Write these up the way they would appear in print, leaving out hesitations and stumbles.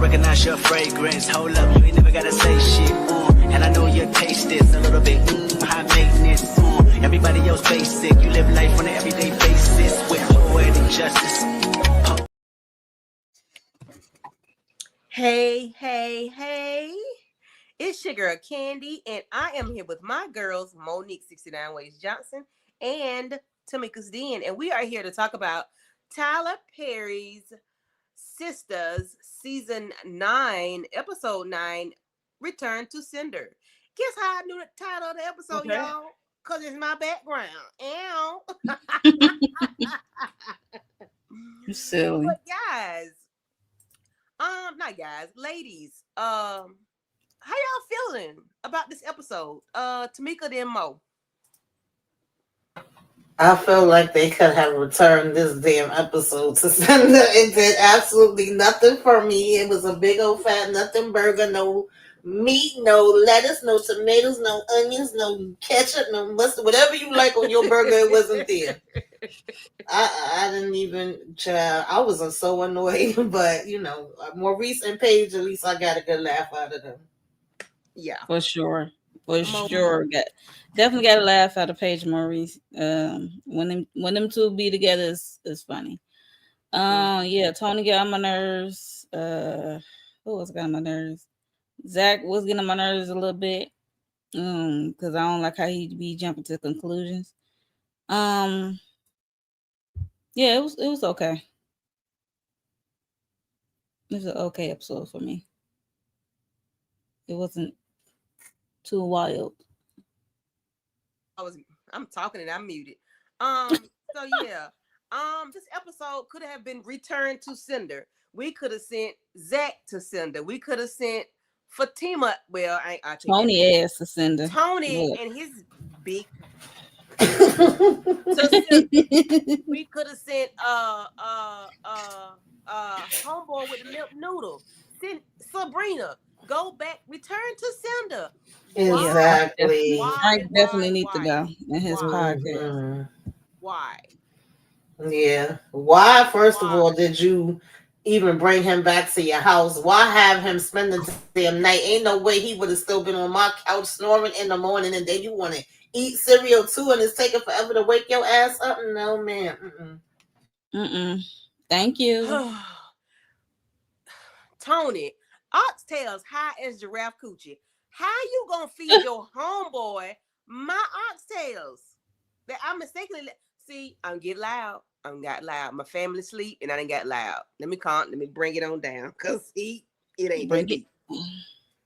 recognize your fragrance. Hold up, you ain't never gotta say shit. And I know your taste is a little bit high maintenance. Everybody else basic. You live life on an everyday basis with poetic justice. Hey. It's your girl Candy, and I am here with my girls, Monique 69 Ways Johnson and Tamika's Den, and we are here to talk about Tyler Perry's Sistas Season 9, Episode 9, Return to Sender. Guess how I knew the title of the episode, y'all? Because it's my background. Ow. You silly. But guys, not guys, ladies, how y'all feeling about this episode? Tamika, then Mo. I feel like they could have returned this damn episode to send it did absolutely nothing for me. It was a big old fat nothing burger, no meat, no lettuce, no tomatoes, no onions, no ketchup, no mustard, whatever you like on your burger, it wasn't there. I didn't even try. I was so annoyed, but Maurice and Paige, at least I got a good laugh out of them. Yeah, for sure. Definitely got a laugh out of Paige Maurice. When them two be together is funny. Yeah, Tony got on my nerves. Who else got on my nerves? Zach was getting on my nerves a little bit. Because I don't like how he be jumping to conclusions. Yeah, it was okay. It was an okay episode for me. It wasn't too wild. I'm talking and I'm muted. So yeah. This episode could have been returned to sender. We could have sent Zach to sender. We could have sent Fatima. Well, I Tony ass to sender. Tony and his big to sender. We could have sent homeboy with the lip noodle. Send Sabrina. Go back, return to sender. Exactly. Frank definitely need to go in his podcast. Why? Yeah. Why, first of all, did you even bring him back to your house? Why have him spend the damn night? Ain't no way he would have still been on my couch snoring in the morning, and then you want to eat cereal too, and it's taking forever to wake your ass up? No, man. Thank you. Tony, oxtails high as giraffe coochie. How you gonna feed your homeboy my oxtails? That I mistakenly see. I'm getting loud. I'm got loud. My family sleep and I didn't got loud. Let me bring it on down. Cause it ain't that deep.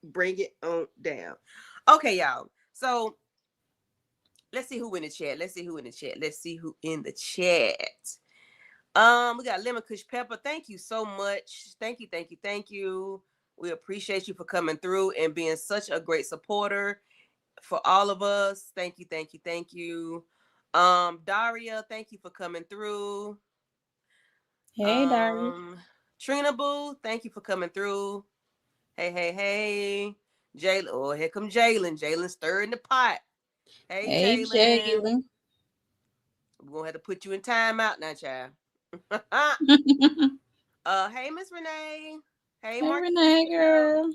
Bring it on down. Okay, y'all. So let's see who in the chat. We got Lemon Kush Pepper. Thank you so much. Thank you. We appreciate you for coming through and being such a great supporter for all of us. Thank you. Daria, thank you for coming through. Hey, Daria. Trina Boo, thank you for coming through. Hey. Jalen. Oh, here come Jalen. Jalen stirring the pot. Hey Jalen. We're gonna have to put you in timeout now, child. Hey Miss Renee. Hey Renee girl.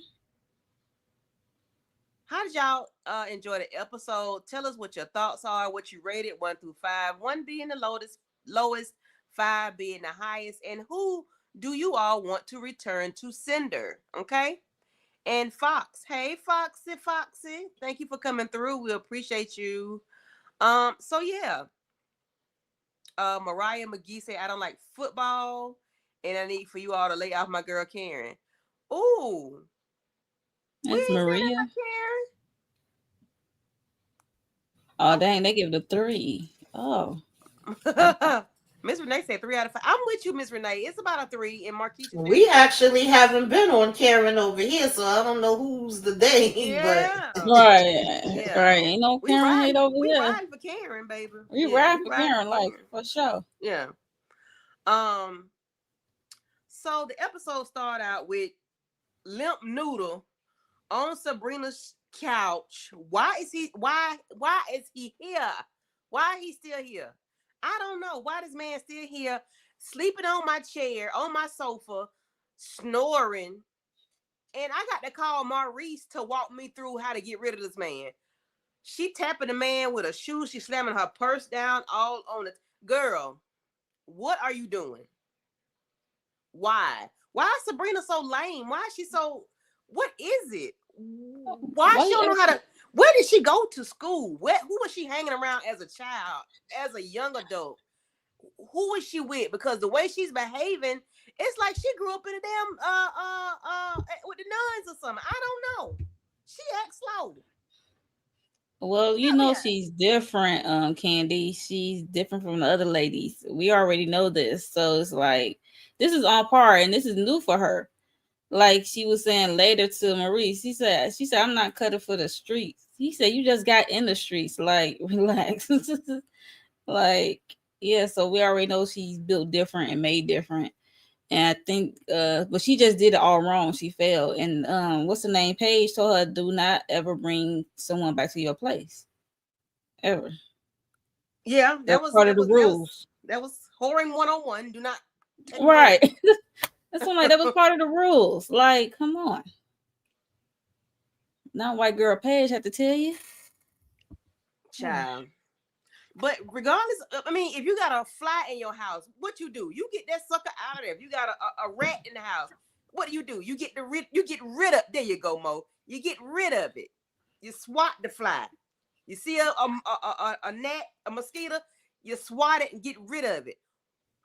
How did y'all enjoy the episode? Tell us what your thoughts are, what you rated 1 through 5, 1 being the lowest, 5 being the highest, and who do you all want to return to sender? Okay. And Fox, hey Foxy, thank you for coming through. We appreciate you. So yeah. Mariah McGee said, I don't like football, and I need for you all to lay off my girl Karen. Ooh. That's Maria. Karen? Oh, dang, they give it a 3. Oh. Miss Renee said 3 out of 5. I'm with you, Miss Renee. It's about a 3 in Marquise. We actually haven't been on Karen over here, so I don't know who's the day. Yeah. But right. Ain't no Karen hate over here. We ride for Karen, baby. We ride for Karen, like for sure. Yeah. So the episode started out with Limp Noodle on Sabrina's couch. Why is he here? Why is he still here? I don't know. Why this man still here, sleeping on my chair, on my sofa, snoring, And I got to call Maurice to walk me through how to get rid of this man. She tapping the man with a shoe. She slamming her purse down all on it. Girl, what are you doing? Why? Why is Sabrina so lame? Why is she so? What is it? Why Why she you don't know how asking? to? Where did she go to school? Who was she hanging around as a child, as a young adult? Who is she with? Because the way she's behaving, it's like she grew up in a damn with the nuns or something. I don't know. She acts slow. Well, you Help me know out. she's different, Candy. She's different from the other ladies. We already know this. So it's like this is on par and this is new for her. Like she was saying later to Maurice, she said, I'm not cut it for the streets. He said, you just got in the streets. Like, relax. Like, yeah, so we already know she's built different and made different. And I think but she just did it all wrong. She failed. And what's the name? Paige told her, do not ever bring someone back to your place. Ever. Yeah, That's part of the rules. that was whoring 101. Do not take me Right. home. That's something like that was part of the rules. Like, come on. Not white girl Paige had to tell you. Child. But regardless, I mean, if you got a fly in your house, what you do? You get that sucker out of there. If you got a rat in the house, what do? You get rid of. There you go, Mo. You get rid of it. You swat the fly. You see a gnat, a mosquito, you swat it and get rid of it.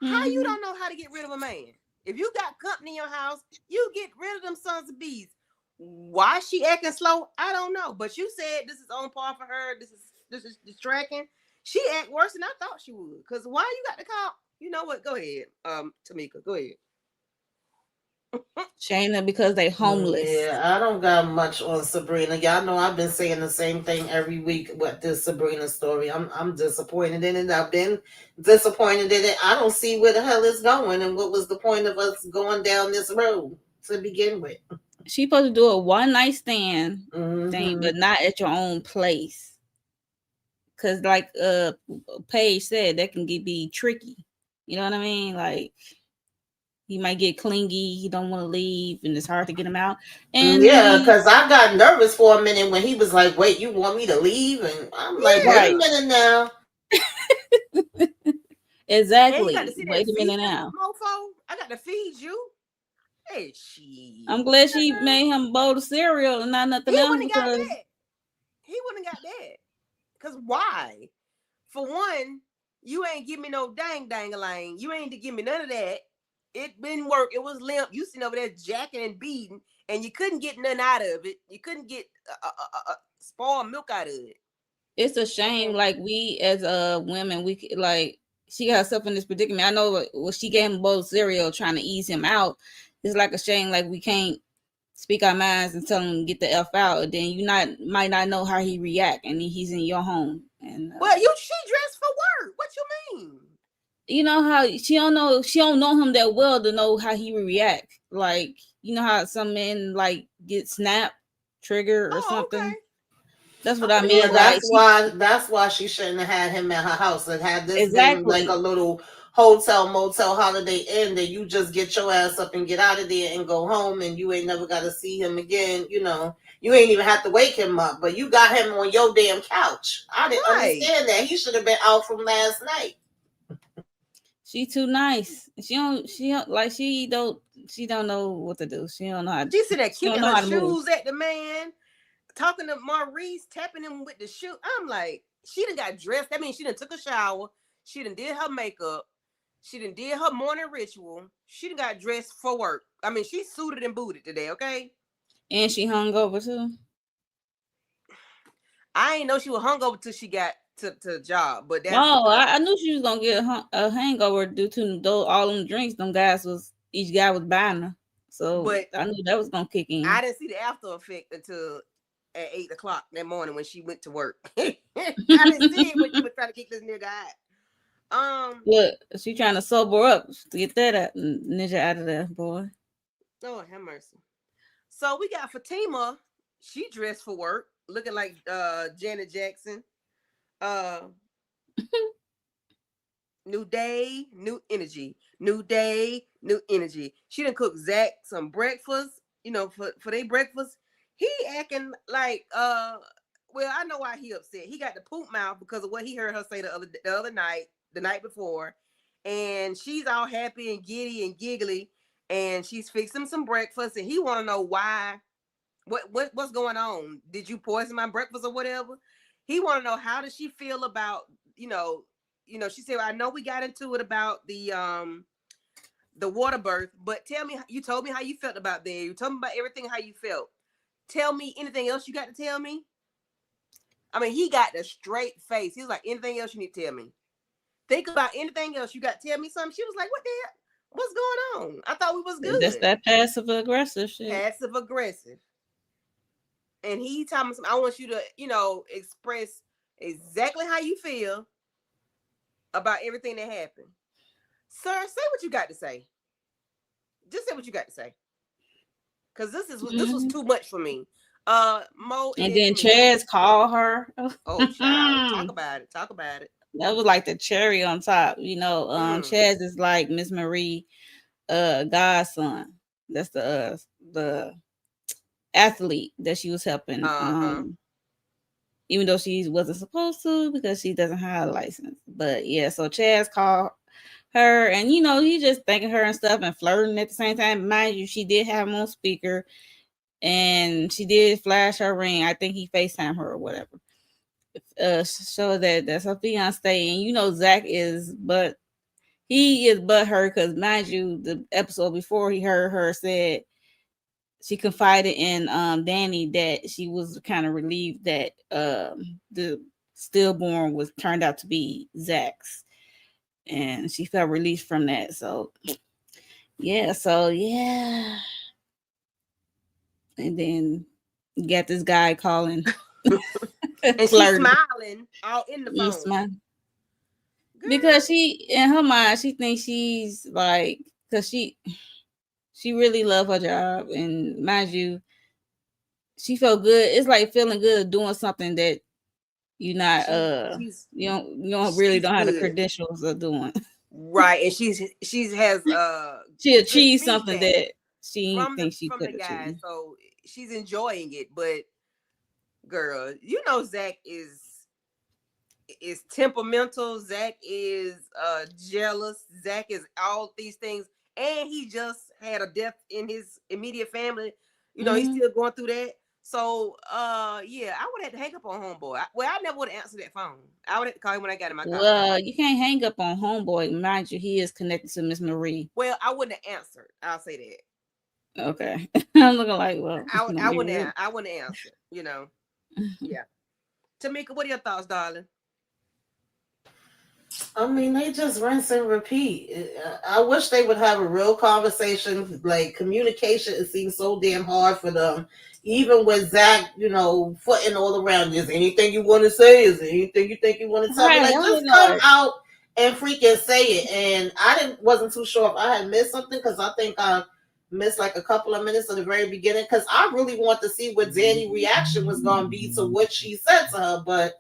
How you don't know how to get rid of a man? If you got company in your house, you get rid of them sons of bees. Why she acting slow? I don't know. But you said this is on par for her. This is distracting. She act worse than I thought she would. Cause why you got to call? You know what? Go ahead, Tamika. Go ahead. Shayna, because they homeless. Yeah, I don't got much on Sabrina. Y'all know I've been saying the same thing every week with this Sabrina story. I'm disappointed in it. I've been disappointed in it. I don't see where the hell it's going and what was the point of us going down this road to begin with. She supposed to do a one night stand thing, Hmm. but not at your own place. Cause like Paige said, that can be tricky. You know what I mean? Like he might get clingy, he don't want to leave, and it's hard to get him out. And when Yeah, he because I got nervous for a minute when he was like, "Wait, you want me to leave?" And I'm like, "Wait a Yeah. right, minute now." And you got to exactly. see Wait that a minute feeding now. mofo. I got to feed you. Hey, she. I'm glad she made him a bowl of cereal and not nothing He else wouldn't have got because that. He wouldn't have got that. Cause why? For one, you ain't give me no dang-a-lang. You ain't to give me none of that. It didn't work. It was limp. You sitting over there jacking and beating, and you couldn't get nothing out of it. You couldn't get spoiled milk out of it. it's a shame. And Like we as women, like she got herself in this predicament. I know when she gave him a bowl of cereal trying to ease him out. It's like a shame. Like we can't speak our minds and tell him to get the f out. Then you might not know how he react, and he's in your home. And well, she dressed for work. What you mean? you know how she don't know him that well to know how he would react. Like you know how some men like get snapped, trigger or Oh, okay. something. That's what I Okay, Yeah, mean. okay. Like she that's why she shouldn't have had him at her house. And had this been like a exactly. little hotel, motel, Holiday Inn, that you just get your ass up and get out of there and go home, and you ain't never got to see him again. You ain't even have to wake him up, but you got him on your damn couch. I didn't Right. understand that. He should have been out from last night. She too nice. She don't know what to do. She said that She don't kicking know her how to move. shoes at the man, talking to Maurice, tapping him with the shoe. I'm like, she done got dressed. That means she done took a shower. She done did her makeup. She done did her morning ritual. She done got dressed for work. I mean, she's suited and booted today, okay? And she hung over too. I ain't know she was hungover till she got to the job, but that's Oh, I knew she was gonna get a hangover due to all them drinks. Them guys each guy was buying her, so but I knew that was gonna kick I in. didn't see the after effect until at 8 o'clock that morning when she went to work. I didn't see it when she was trying to kick this nigga out. Look, she trying to sober up to get that ninja out of there, boy. Lord have mercy. So we got Fatima. She dressed for work, looking like Janet Jackson. Uh New day, new energy. New day, new energy. She done cook Zach some breakfast. for their breakfast, he acting like well, I know why he upset. He got the poop mouth because of what he heard her say the other night, the night before, and she's all happy and giddy and giggly, and she's fixing some breakfast, and he want to know why. What's going on? Did you poison my breakfast or whatever? He want to know how does she feel about she said, I know we got into it about the water birth, but tell me, you told me how you felt about that. You told me about everything how you felt. Tell me anything else you got to tell me. I mean, he got the straight face. He was like, anything else you need to tell me? Think about anything else you got to tell me something. She was like, what the hell? What's going on? I thought we was good. That's that passive aggressive shit. Passive aggressive. And he told me, I want you to, express exactly how you feel about everything that happened. Sir, say what you got to say. Just say what you got to say. Because this was too much for me. Mo and then Chaz called her. Oh, child. Talk about it. That was like the cherry on top. Chaz is like Miss Marie godson. That's the athlete that she was helping. Even though she wasn't supposed to because she doesn't have a license. But yeah, so Chaz called her and he just thanking her and stuff and flirting at the same time. Mind you, she did have him on speaker and she did flash her ring. I think he FaceTime her or whatever. Show that's her fiance. And Zach is but her because mind you, the episode before he heard her said she confided in Danny that she was kind of relieved that the stillborn was turned out to be Zach's, and she felt relief from that. So yeah, and then you got this guy calling, and she's smiling all in the phone. Because she, in her mind, she thinks she's like, because she really loved her job, and mind you, she felt good. It's like feeling good doing something that you're not you don't really don't have the credentials of doing. Right, and she has she achieved something that she thinks she could achieve. So she's enjoying it, but girl, Zach is temperamental. Zach is jealous. Zach is all these things, and he just had a death in his immediate family. He's still going through that. So yeah, I would have to hang up on homeboy. I never would have answered that phone. I would have to call him when I got in my car. Well, you can't hang up on homeboy. Mind you, he is connected to Miss Marie. Well, I wouldn't have answered. I'll say that. Okay. I'm looking like, well, I wouldn't answer, Yeah. Tamika, what are your thoughts, darling? I mean, they just rinse and repeat. I wish they would have a real conversation. Like, communication, it seems so damn hard for them. Even with Zach, footing all around. Is anything you want to say? Is there anything you think you want to tell me? Like, just come out and freaking say it. And I wasn't too sure if I had missed something because I think I missed like a couple of minutes at the very beginning because I really want to see what Danny's reaction was going to be to what she said to her. But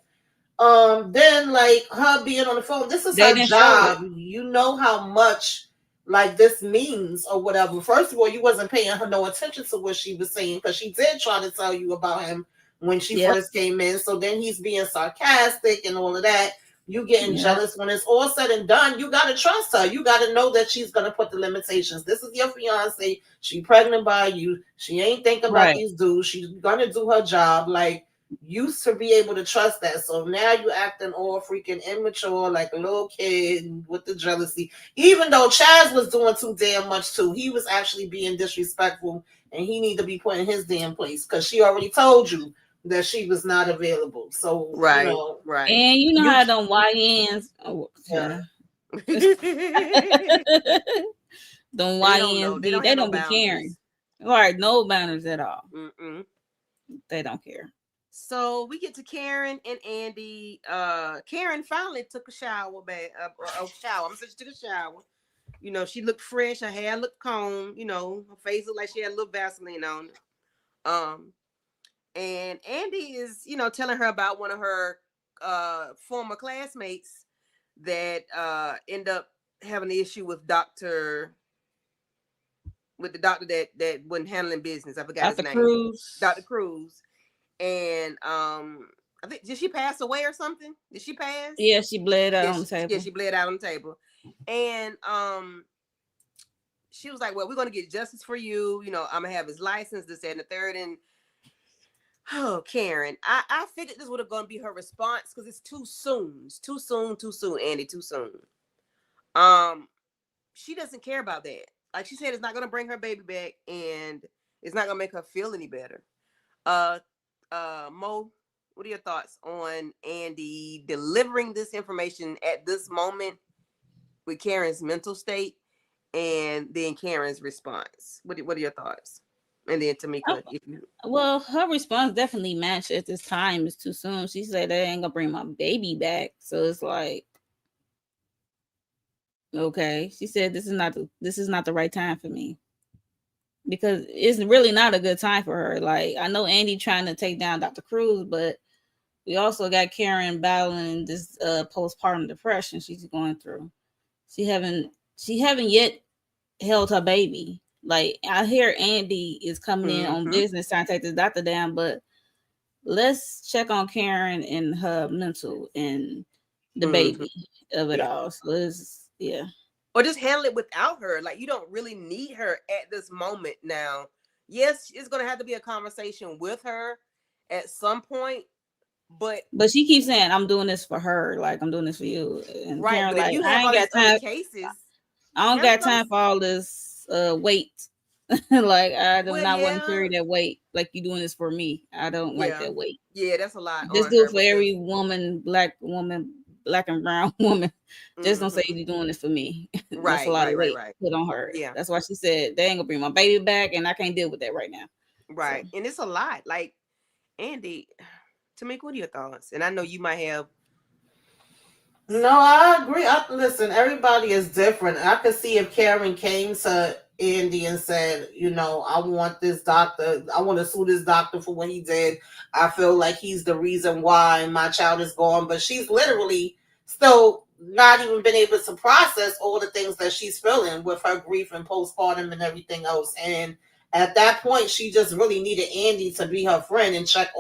then like her being on the phone, this is her job. You know how much like this means or whatever. First of all, you wasn't paying her no attention to what she was saying because she did try to tell you about him when she first came in. So then he's being sarcastic and all of that. You getting jealous when it's all said and done. You gotta trust her. You gotta know that she's gonna put the limitations. This is your fiance. She pregnant by you. She ain't thinking about these dudes. She's gonna do her job. Like, used to be able to trust that. So now you acting all freaking immature like a little kid with the jealousy. Even though Chaz was doing too damn much too. He was actually being disrespectful and he need to be put in his damn place because she already told you that she was not available. So right. And you know how them YNs them YNs they don't be caring. Right, no boundaries at all. They don't care. So we get to Karen and Andy. Karen finally took a shower. I'm saying she took a shower. She looked fresh. Her hair looked combed. Her face looked like she had a little Vaseline on it. And Andy is, telling her about one of her former classmates that end up having an issue with Dr. with the doctor that wasn't handling business. I forgot his Dr. name. Cruz. Dr. Cruz. And I think, did she pass away or something? Did she pass? Yeah, she bled out on the Yeah, table. she bled out on the table. And she was like, well, we're gonna get justice for you. You know, I'm gonna have his license, this, that, and the third. And oh, Karen, I figured this would have gonna be her response because it's too soon. It's too soon, Andy, too soon. She doesn't care about that. Like she said, it's not gonna bring her baby back, and it's not gonna make her feel any better. Mo, what are your thoughts on Andy delivering this information at this moment with Karen's mental state, and then Karen's response? What are your thoughts? And then Tamika, if you Well, her response definitely matched at this time. It's too soon. She said they ain't gonna bring my baby back. So it's like, okay. She said this is not the right time for me. Because it's really not a good time for her. Like I know Andy trying to take down Dr. Cruz, but we also got Karen battling this postpartum depression she's going through. She haven't yet held her baby. Like I hear Andy is coming in on business trying to take the doctor down, but let's check on Karen and her mental and the baby of it all. So it's or just handle it without her. Like you don't really need her at this moment now. Yes, it's gonna have to be a conversation with her at some point. But she keeps saying, I'm doing this for her, like I'm doing this for you. And right, Karen, but if like, you have all these other cases, I don't got time for all this weight. Like I do not want to carry that weight. Like you doing this for me. I don't like that weight. Yeah, that's a lot. Just do it for every woman, black and brown woman. Just don't say you're doing this for me. That's a lot of weight put on her. Yeah, that's why she said they ain't gonna bring my baby back, and I can't deal with that right now. Right, so. And it's a lot. Like Andy, Tamika, what are your thoughts? And I know you might have. No, I agree. Listen, everybody is different. I could see if Karen came to Andy and said, you know, I want this doctor. I want to sue this doctor for what he did. I feel like he's the reason why my child is gone. But she's literally still not even been able to process all the things that she's feeling with her grief and postpartum and everything else. And at that point, she just really needed Andy to be her friend and check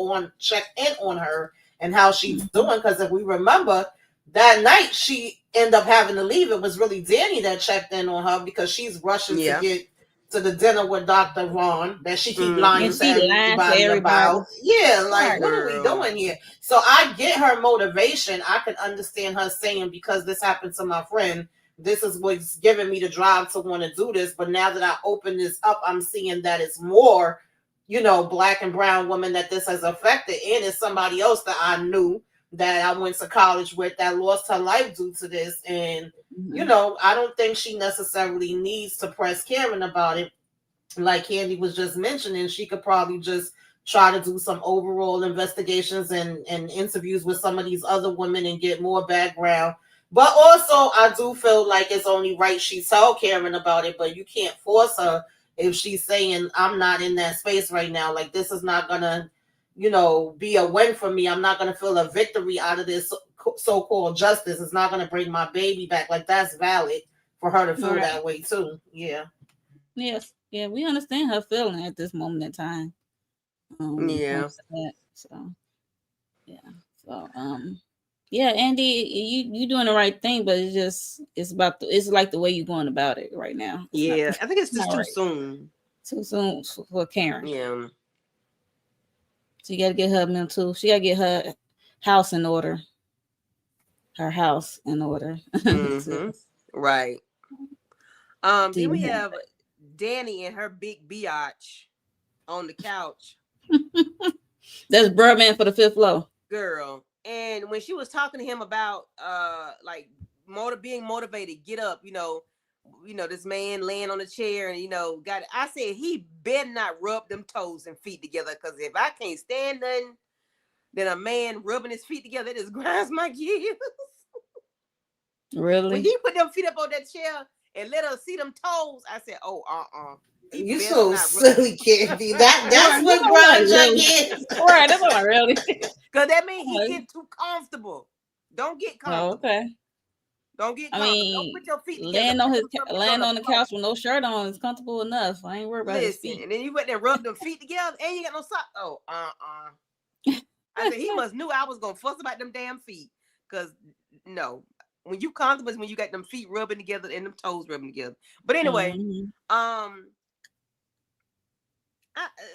in on her and how she's doing. Because if we remember, that night she ended up having to leave. It was really Danny that checked in on her because she's rushing to get to the dinner with Dr. Ron that she keep lying to everybody about. Yeah, like what are we doing here? So I get her motivation. I can understand her saying, because this happened to my friend, this is what's giving me the drive to want to do this. But now that I open this up, I'm seeing that it's more, you know, black and brown women that this has affected, and it's somebody else that I knew that I went to college with that lost her life due to this. And, you know, I don't think she necessarily needs to press Karen about it. Like Candy was just mentioning, she could probably just try to do some overall investigations and interviews with some of these other women and get more background. But also, I do feel like it's only right she tell Karen about it, but you can't force her if she's saying, I'm not in that space right now. Like, this is not going to, you know, be a win for me. I'm not going to feel a victory out of this so-called justice. It's not going to bring my baby back. Like, that's valid for her to feel that way too. Yeah. Yes. Yeah, we understand her feeling at this moment in time. So yeah, Andy, you doing the right thing, but it's like the way you're going about it right now. I think it's just too soon. Too soon for Karen. Yeah. She got to get her mental. She got to get her house in order. Her house in order. Right. Then we have Danny and her big biatch on the couch. That's Birdman for the fifth floor. Girl. And when she was talking to him about like being motivated, get up, you know, this man laying on the chair and, you know, I said he better not rub them toes and feet together, because if I can't stand nothing, then a man rubbing his feet together, it just grinds my gears. Really? When he put them feet up on that chair and let her see them toes, I said, oh, You so silly, Candy. That's what grinds your gears. Right, that's what I really. Because that means he get too comfortable. Don't get comfortable. Oh, okay. Don't get I comfortable. Don't mean, put your feet together. laying on Put his them somewhere on laying the on the floor. couch with no shirt on is comfortable enough. I ain't worried about his Listen, feet. and then you went there and rubbed them feet together, and you got no socks. Oh, I said he must knew I was gonna fuss about them damn feet, cause no, when you comfortable is when you got them feet rubbing together and them toes rubbing together. But anyway, Mhm.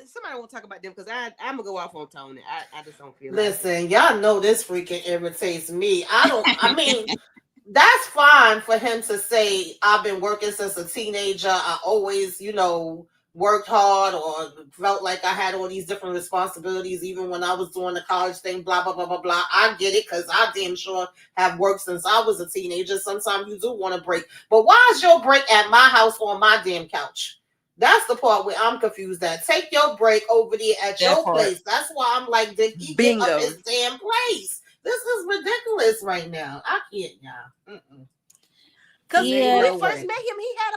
somebody won't talk about them because I'm gonna go off on Tony. I just don't feel like it. Listen, y'all know this freaking irritates me. I mean, that's fine for him to say, I've been working since a teenager. I always, worked hard or felt like I had all these different responsibilities, even when I was doing the college thing, blah, blah, blah, blah, blah. I get it because I damn sure have worked since I was a teenager. Sometimes you do want a break. But why is your break at my house on my damn couch? That's the part where I'm confused at. Take your break over there at That your part. place. That's why I'm like, did he get up Bingo. his damn place? This is ridiculous right now. I can't, y'all. Because Yeah. when we No first way. met him, he had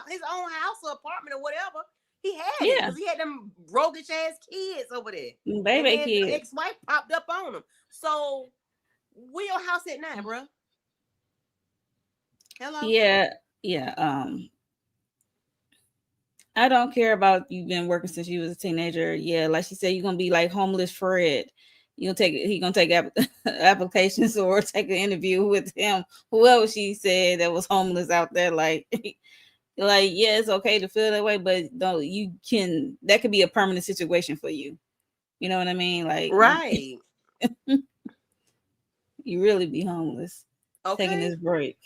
his own house or apartment or whatever. He had it Yeah. because he had them roguish ass kids over there. And Baby then the kid. ex-wife popped up on him. So where your house at now, bro? Hello? Yeah. Yeah. I don't care about you been working since you was a teenager. Yeah, like she said, you're gonna be like homeless Fred. He gonna take applications or take an interview with him, whoever she said that was homeless out there. Like, like yeah, it's okay to feel that way, but don't that could be a permanent situation for you. You know what I mean? Like, Right. you really be homeless taking Okay. this break.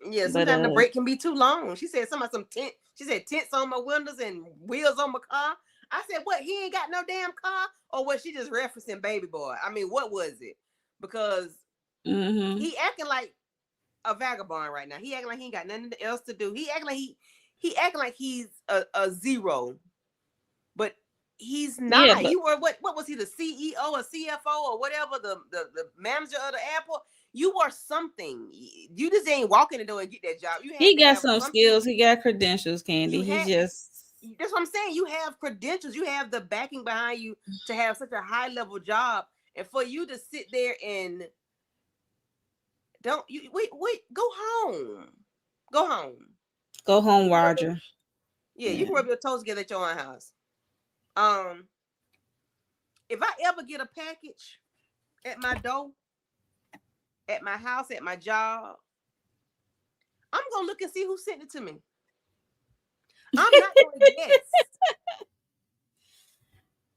Yeah, But sometimes the break can be too long. She said some tent. She said tents on my windows and wheels on my car. I said, what? He ain't got no damn car? Or was she just referencing Baby Boy? I mean, what was it? Because he acting like a vagabond right now. He acting like he ain't got nothing else to do. He acting like he's a zero, but he's not. yeah, but You were what was he, the CEO or CFO or whatever, the manager of the airport? You were something. You just ain't walk in the door and get that job. You had he to got have some something. skills. He got credentials, Candy. You He had just That's what I'm saying. You have credentials. You have the backing behind you to have such a high level job, and for you to sit there and don't you wait, go home. Go home. go home, You can rub Roger. you can rub your toes together at your own house. If I ever get a package at my door, at my house, at my job, I'm gonna look and see who sent it to me. I'm not gonna guess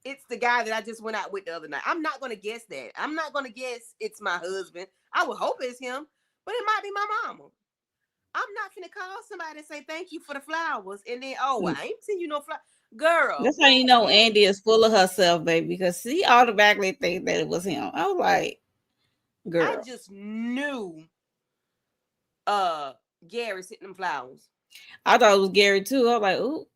it's the guy that I just went out with the other night. I'm not gonna guess that. I'm not gonna guess it's my husband. I would hope it's him, but it might be my mama. I'm not gonna call somebody and say thank you for the flowers, and then I ain't seen you no flower, girl. That's how you know Andy is full of herself, baby, because she automatically think that it was him. I was like, I girl. just knew Gary sent them flowers. I thought it was Gary too. I was like, ooh,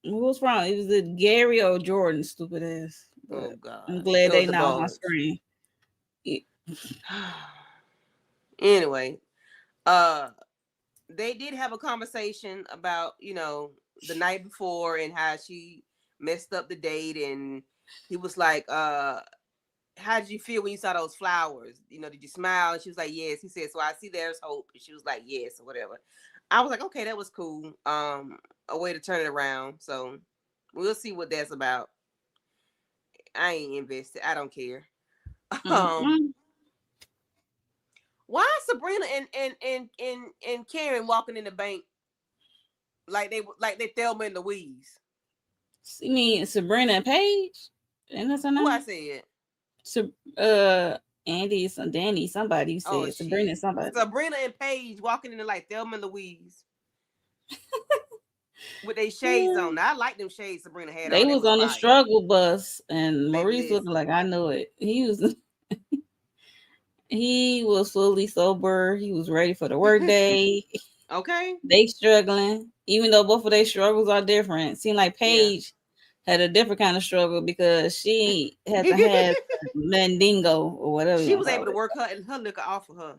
what's wrong? It was a Gary or Jordan, stupid ass. But Oh God. I'm glad It they was the not on my bugs. screen. Anyway, they did have a conversation about, the night before and how she messed up the date, and he was like, how did you feel when you saw those flowers? Did you smile? And she was like, yes. He said, so I see there's hope. And she was like, yes, or whatever. I was like, okay, that was cool. A way to turn it around. So we'll see what that's about. I ain't invested. I don't care. Why is Sabrina and Karen walking in the bank like they Thelma and Louise? You mean Sabrina and Paige? And that's her name? Who I said? Andy, Danny, somebody said Sabrina, somebody. Sabrina and Paige walking in the like Thelma and Louise. With their shades on. Now, I like them shades Sabrina had they on. was on the struggle bus, and Maurice looked like I knew it. He was fully sober. He was ready for the work day. Okay. They struggling, even though both of their struggles are different. Seemed like Paige had a different kind of struggle because she had to have Mandingo or whatever. She was able to work her liquor off of her.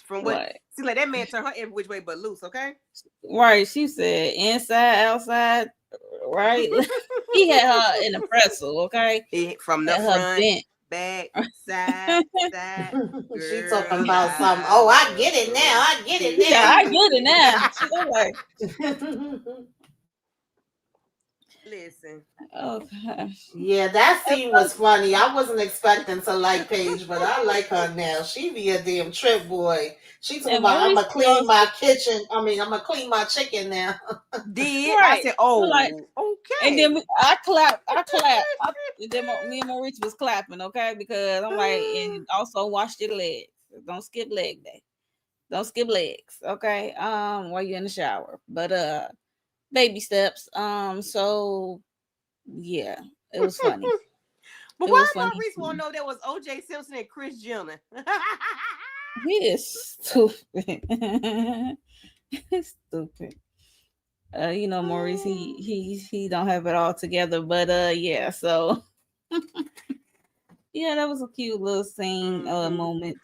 From what? See, like that man turned her every which way but loose. Okay. Right. She said inside, outside. Right. He had her in a pretzel. Okay. From the front, back, side, side. She Girl, talking about something. I Oh, I get it now. love I get it Yeah, I this. get it now. She was like, Listen. oh gosh. Yeah, that scene was funny. I wasn't expecting to like Paige, but I like her now. She be a damn trip boy. She talking And about I'm Maurice gonna clean was my kitchen. I mean, I'm gonna clean my chicken now. Did I right. said, We're like, oh, and then okay. I clap, and then me and Maurice was clapping, okay, because I'm like, and also wash your legs. Don't skip leg day. Don't skip legs, okay? While you're in the shower. But baby steps. So yeah, it was funny. But It why was funny. Maurice want to know that was OJ Simpson and Chris Jenner? He is stupid. Stupid. Maurice, he don't have it all together, but yeah, so yeah, that was a cute little scene moment.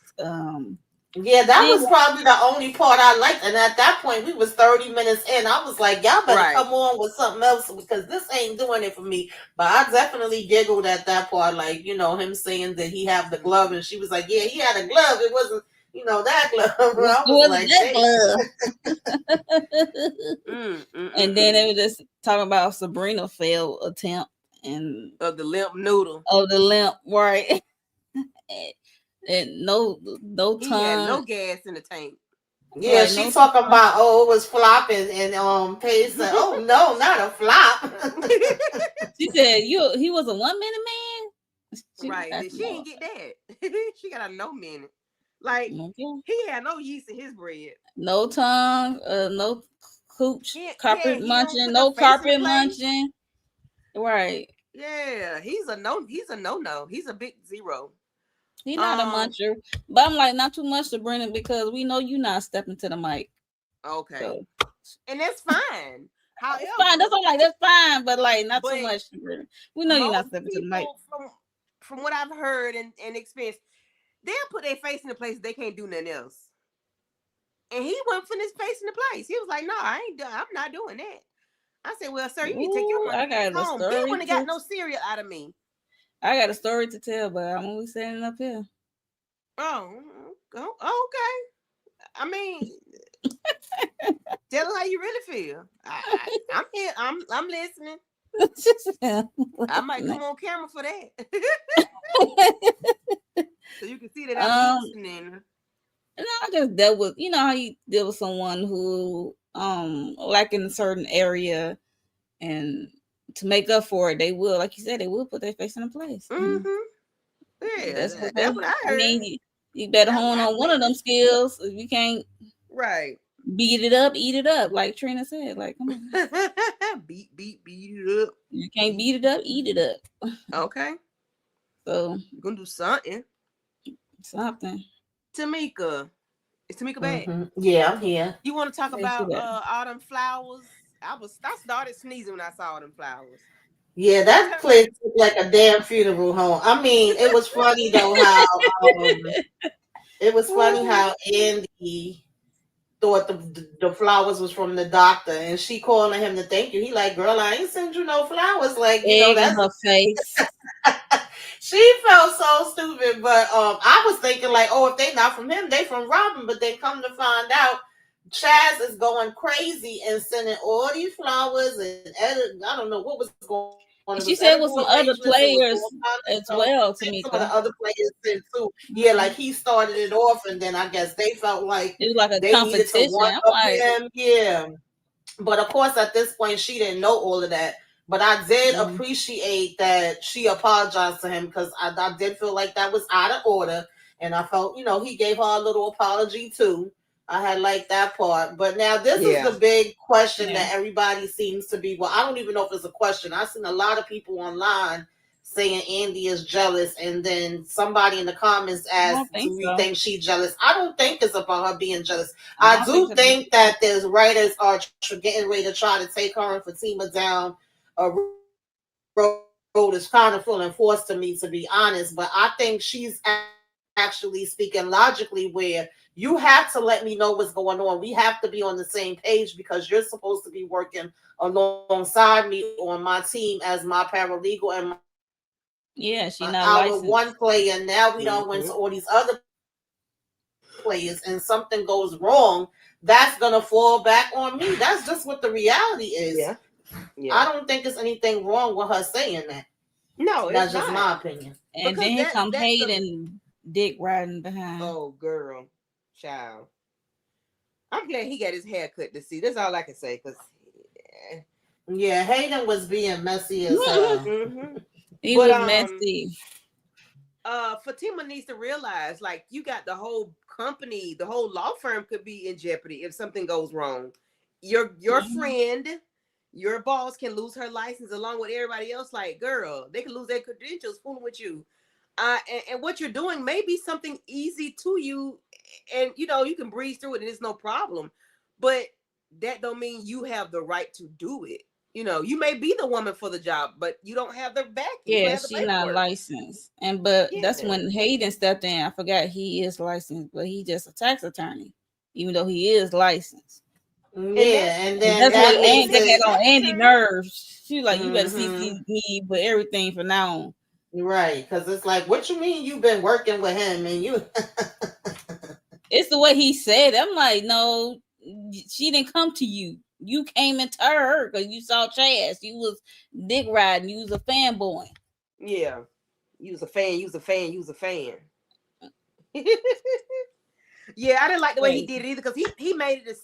Yeah, that And was probably the only part I liked. And at that point, we was 30 minutes in. I was like, y'all better Right. come on with something else because this ain't doing it for me. But I definitely giggled at that part, like, him saying that he had the glove, and she was like, yeah, he had a glove. It wasn't, that glove. I it was wasn't like, that damn. glove. And then they were just talking about Sabrina failed attempt and Of the limp noodle. of the limp, right? and no He had no tongue, gas in the tank. Yeah, right? she No talking tongue. about, oh, it was flopping. And Paige said, oh, no, not a flop. She said, he was a 1 minute man. Right. That's She more. ain't get that. She got a no minute. Like, Okay. he had no yeast in his bread. No tongue, no cooch, carpet He don't munching, put no no face in the carpet place. munching. Right. Yeah, he's a no. He's a no. He's a big zero. He not a muncher. But I'm like, not too much to Brennan because we know you not stepping to the mic. Okay, So and that's fine. it's fine. However, That's all, like that's fine, but like not too but much to Brennan. We know you're not most stepping to the mic. people, from what I've heard and experienced, they'll put their face in the place they can't do nothing else. And he went from his face in the place. He was like, "No, I ain't done. I'm not doing that." I said, "Well, sir, you need to take your Ooh, I monkey ass got a home." He story wouldn't have got to no cereal out of me. I got a story to tell, but I'm only standing up here. Oh, okay. I mean, tell us how you really feel. I'm here. I'm listening. I might come on camera for that, so you can see that I'm listening. And I just dealt with, how you deal with someone who, like in a certain area, and to make up for it, they will, like you said, they will put their face in a place. Yeah, That's what that's what I I heard. mean. You better hone on one of them skills. If you can't Right. beat it up, eat it up, like Trina said. Like, come on, beat it up. you can't beat it up, eat it up. Okay, So you're gonna do something. something. Tamika, is Tamika back? Yeah, I'm here. You want to talk Thank you, about that. autumn flowers? I started sneezing when I saw autumn flowers. Yeah, that place looked like a damn funeral home. I mean, it was funny though how Andy thought the flowers was from the doctor, and she calling him to thank you. He like, girl, I ain't send you no flowers. Like, Egg in that's her face. she felt so stupid. But I was thinking like, oh, if they not from him, they from Robin. But then come to find out, Chaz is going crazy and sending all these flowers and I don't know what was going on. It was And she said with edible some other arrangements. It was all players kinds of as stuff. well, Some of the Tamika. other players did too. Yeah, like he started it off, and then I guess they felt like It was like a they needed to competition. one I'm up like, him. Yeah. But of course, at this point, she didn't know all of that. But I did appreciate that she apologized to him because I did feel like that was out of order. And I felt, he gave her a little apology too. I had liked that part. But now this is the big question that everybody seems to be. Well, I don't even know if it's a question. I've seen a lot of people online saying Andy is jealous. And then somebody in the comments asked, do we think she's jealous? I don't think it's about her being jealous. I do think that there's writers are getting ready to try to take her and Fatima down a road is kind of feeling forced to me, to be honest. But I think she's actually speaking logically, where you have to let me know what's going on. We have to be on the same page because you're supposed to be working alongside me on my team as my paralegal and my attorney. Yeah, she not our one licensed. player. Now we don't went Mm-hmm. to all these other players, and something goes wrong. That's gonna fall back on me. That's just what the reality is. Yeah. Yeah. I don't think there's anything wrong with her saying that. No, it's That's just not. my opinion. And then Because he come that's the hating, dick riding behind. oh girl, child. I'm glad he got his hair cut to see. That's all I can say. Cause Yeah, Hayden was being messy as hell. mm-hmm. He But was messy. Fatima needs to realize, like, you got the whole company, the whole law firm could be in jeopardy if something goes wrong. Your Mhm. friend, your boss can lose her license along with everybody else. Like, girl, they can lose their credentials fooling with you. And what you're doing may be something easy to you, and you can breeze through it and it's no problem. But that don't mean you have the right to do it. You may be the woman for the job, but you don't have the backing. You don't Yeah, have the she not paperwork. licensed. But that's Yeah. when Hayden stepped in. I forgot he is licensed, but he just a tax attorney, even though he is licensed. And that's Yeah, and And then that's what that and makes being That a it got on tax Andy attorney. nerves. She was like, you better hmm CC me for everything from now on. right, because it's like, what you mean you've been working with him and you? It's the way he said it. I'm like, no, she didn't come to you. You came into her because you saw Chaz. You was dick riding. You was a fanboy. Yeah. Use a fan, use a fan, use a fan. Yeah, I didn't like the way he did Crazy. it either because he made it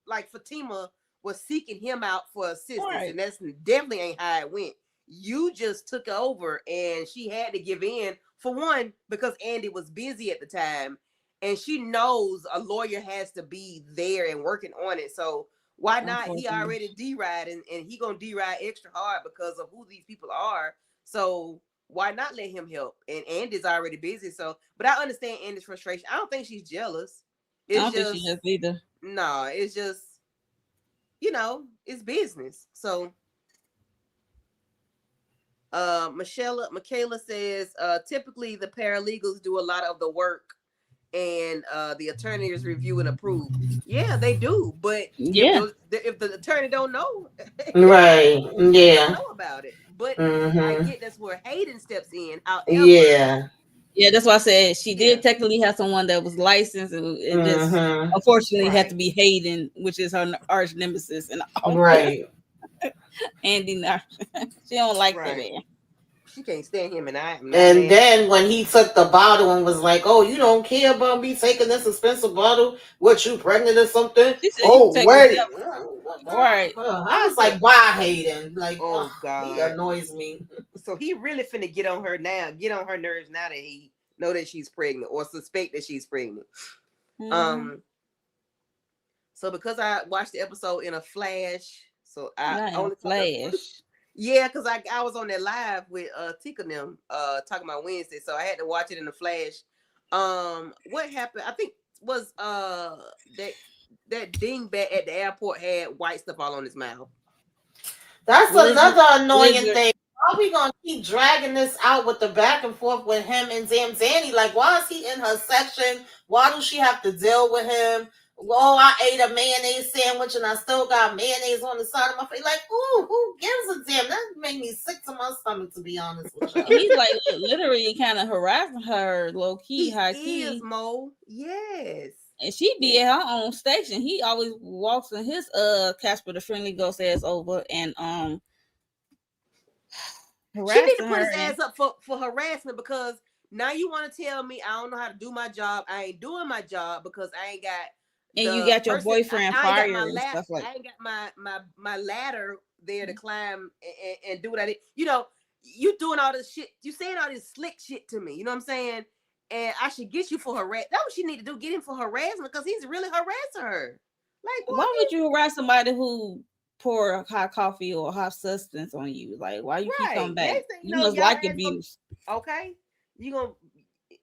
like Fatima was seeking him out for assistance, Right. and that's definitely ain't how it went. You just took over, and she had to give in for one because Andy was busy at the time, and she knows a lawyer has to be there and working on it. So why not? He Unfortunately. already D-ride, and he gonna D-ride extra hard because of who these people are. So why not let him help? And Andy's already busy, so but I understand Andy's frustration. I don't think she's jealous. I It's don't think she just has either. no, it's just it's business. So Michaela says typically the paralegals do a lot of the work and the attorneys review and approve. Yeah, they do, but Yeah. if the attorney don't know, Right. they don't Yeah. know about it. But I hmm get that's where Hayden steps in. However, Yeah. Yeah, that's why I said she yeah, did technically have someone that was licensed and just hmm unfortunately had right. to be Hayden, which is her arch nemesis in the office. Right. Andy, she don't like her Right. there. She can't stand him, and I am not And mad at then when he took the bottle and was like, "Oh, you don't care about me taking this expensive bottle? What, you pregnant or something?" She said you can Oh, take the wait. devil. Right. I I was said, like, "Why, Hayden? Like, oh he God. annoys me." So he really finna get on her now, get on her nerves now that he know that she's pregnant or suspect that she's pregnant. Mm-hmm. Um, so because I watched the episode in a flash, so I Not in a only caught the first. flash. Yeah, because I was on that live with Tika and them talking about Wednesday, so I had to watch it in a flash. What happened? I think was that dingbat at the airport had white stuff all on his mouth. That's Lizard, another annoying lizard. thing. How are we gonna keep dragging this out with the back and forth with him and Zamzani? Like, why is he in her section? Why does she have to deal with him? Oh, I ate a mayonnaise sandwich and I still got mayonnaise on the side of my face. Like, ooh, who gives a damn? That made me sick to my stomach, to be honest with y'all. He's like literally kind of harassing her, low key, He high is key, Mo. Yes. and she Yeah. be at her own station. He always walks in his Casper the Friendly Ghost ass over and She need to harassing put her, his and ass up for harassment because now you want to tell me I don't know how to do my job. I ain't doing my job because I ain't got you the got your person. boyfriend I ain't got my fired and lap. stuff like. I ain't got my ladder there to climb and do what I did. You doing all this shit. You saying all this slick shit to me. You know what I'm saying? And I should get you for harass. That's what she need to do. Get him for harassment because he's really harassing her. Like, boy, Why would you harass somebody who pour hot coffee or hot substance on you? Like, why you keep coming right. back? Next thing you You know, must y'all like ass gonna abuse. okay. You gonna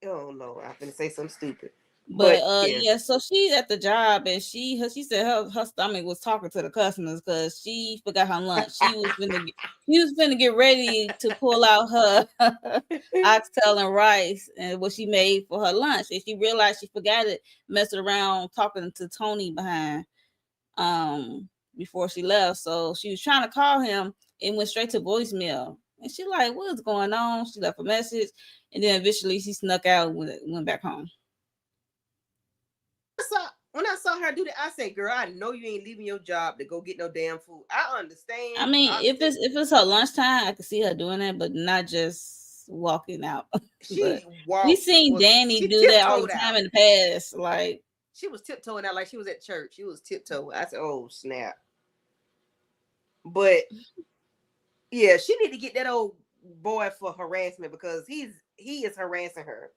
oh Lord, I'm gonna say something stupid. But But yeah. yeah, so she's at the job and she said her stomach was talking to the customers because she forgot her lunch. She was finna get ready to pull out her oxtail and rice and what she made for her lunch. And she realized she forgot it, messing around talking to Tony behind before she left. So she was trying to call him and went straight to voicemail. And she like, what's going on? She left a message, and then eventually she snuck out and went back home. When I saw her do that, I said, "Girl, I know you ain't leaving your job to go get no damn food." I I understand. mean, if it's her lunchtime, I could see her doing that, but not just walking out. But She we walked, seen was Danny she do that all the tiptoed time out? in the past. Like, She was tiptoeing out like she was at church. She was tiptoeing. I said, "Oh snap!" But yeah, she need to get that old boy for harassment because he is harassing her.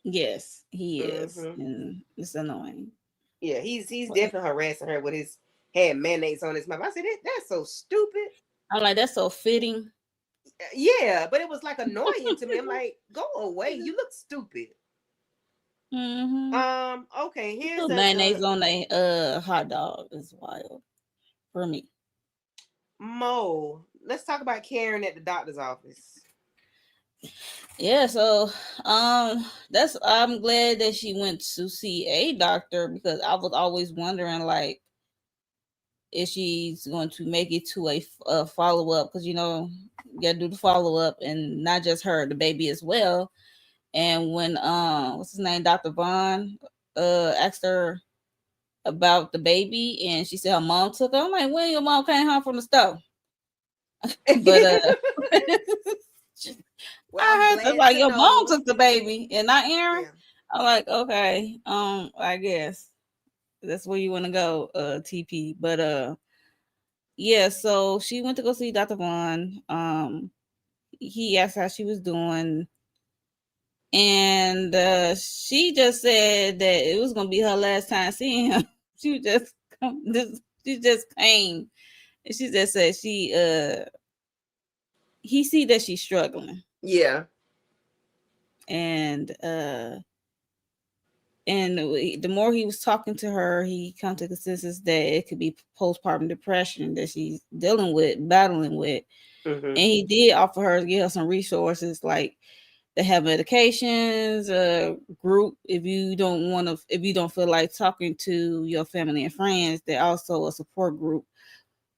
yes, he is, Hmm. and it's annoying. Yeah, he's But definitely harassing her with his had mayonnaise on his mouth. I said that's so stupid. I'm like, that's so fitting. Yeah, but it was like annoying to me. I'm like, go away. You look stupid. Mm-hmm. Okay, here's Put a mayonnaise on a hot dog is wild for me. Mo. Let's talk about Karen at the doctor's office. Yeah, so that's I'm glad that she went to see a doctor because I was always wondering like if she's going to make it to a follow up because you gotta do the follow up and not just her, the baby as well. And when what's his name, Dr. Vaughn asked her about the baby and she said her mom took her. I'm like, when your mom came home from the store? But Well, I'm I heard that glad like to your mom know. took the baby and not Aaron. Yeah. I'm like, okay, I guess that's where you want to go, TP. But yeah, so she went to go see Dr. Vaughn. He asked how she was doing, and she just said that it was gonna be her last time seeing him. She just she just came, and she just said he see that she's struggling, Yeah. and the more he was talking to her, he come to consensus that it could be postpartum depression that she's battling with. Hmm. And he did offer her to give her some resources like they have medications, group if you don't feel like talking to your family and friends, they're also a support group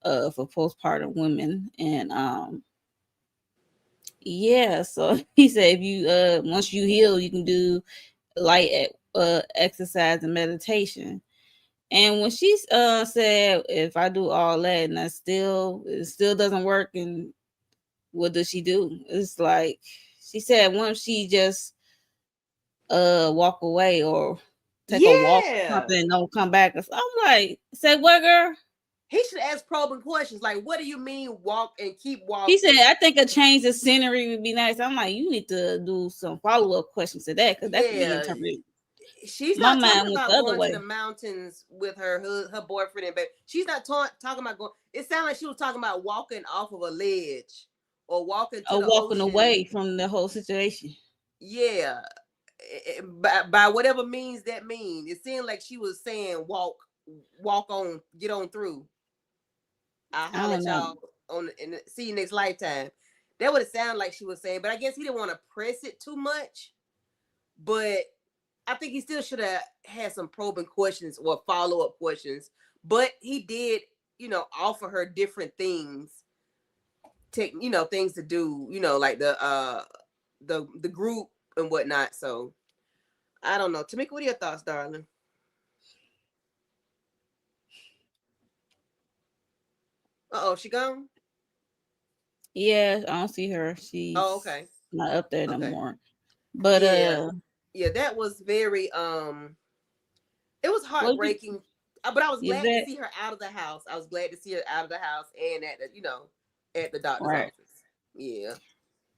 for postpartum women. And yeah, so he said if you once you heal, you can do light exercise and meditation. And when she said if I do all that and it still doesn't work, and what does she do? It's like she said once she just walk away or take a walk or Yeah. something and don't come back. I'm like, say what, girl? He should ask probing questions like, "What do you mean walk and keep He said, walking?" I think a change of scenery would be nice. I'm like, you need to do some follow up questions to that because that could be Yeah. interpreted. She's My not mind talking went the about other going to the way. mountains with her boyfriend and baby. She's not talking about going. It sounded like she was talking about walking off of a ledge or walking to Or the walking ocean. away from the whole situation. Yeah, by whatever means that mean. It seemed like she was saying walk on, get on through. I'll I holler don't at know. y'all see you next lifetime. That would have sounded like she was saying, but I guess he didn't want to press it too much. But I think he still should have had some probing questions or follow up questions. But he did, offer her different things, things to do, like the group and whatnot. So I don't know. Tamika, what are your thoughts, darling? She gone? Yeah, I don't see her. Oh, She's okay. not up there no Okay. more. But Yeah. Yeah, that was very it was what you heartbreaking. But I was glad to Yvette? see her out of the house. I was glad to see her out of the house and at the doctor's Right. office. Yeah.